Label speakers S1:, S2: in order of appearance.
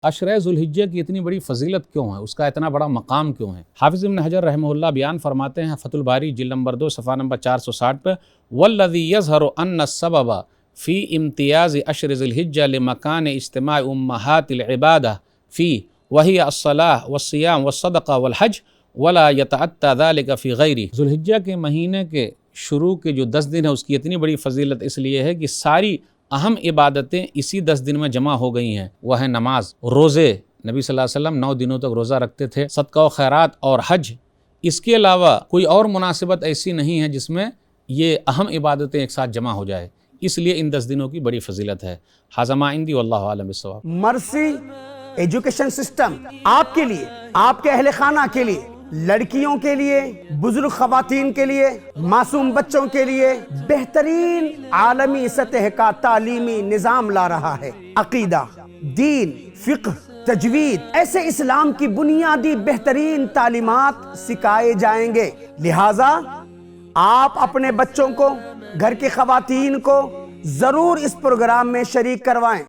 S1: عشرہ ذوالحجہ کی اتنی بڑی فضیلت کیوں ہے، اس کا اتنا بڑا مقام کیوں ہے؟ حافظ ابن حجر رحمہ اللہ بیان فرماتے ہیں فتح الباری جلد نمبر 2 صفحہ نمبر 460 پہ والذی یظہر ان السبب فی امتیاز عشر ذی الحجہ لمکان اجتماع امہات العبادہ فی وہی الصلاۃ والصیام والصدقہ والحج ولا یتعتی ذلک فی غیرہ۔ ذوالحجہ کے مہینے کے شروع کے جو 10 دن ہے اس کی اتنی بڑی فضیلت اس لیے ہے کہ ساری اہم عبادتیں اسی 10 دن میں جمع ہو گئی ہیں، وہ ہیں نماز، روزے، نبی صلی اللہ علیہ وسلم 9 دنوں تک روزہ رکھتے تھے، صدقہ و خیرات اور حج۔ اس کے علاوہ کوئی اور مناسبت ایسی نہیں ہے جس میں یہ اہم عبادتیں ایک ساتھ جمع ہو جائے، اس لیے ان 10 دنوں کی بڑی فضیلت ہے۔ ھذا ما عندی واللہ اعلم بالصواب۔
S2: مرسی ایجوکیشن سسٹم آپ کے لیے، آپ کے اہل خانہ کے لیے، لڑکیوں کے لیے، بزرگ خواتین کے لیے، معصوم بچوں کے لیے بہترین عالمی سطح کا تعلیمی نظام لا رہا ہے۔ عقیدہ، دین، فقہ، تجوید، ایسے اسلام کی بنیادی بہترین تعلیمات سکھائے جائیں گے۔ لہٰذا آپ اپنے بچوں کو، گھر کی خواتین کو ضرور اس پروگرام میں شریک کروائیں۔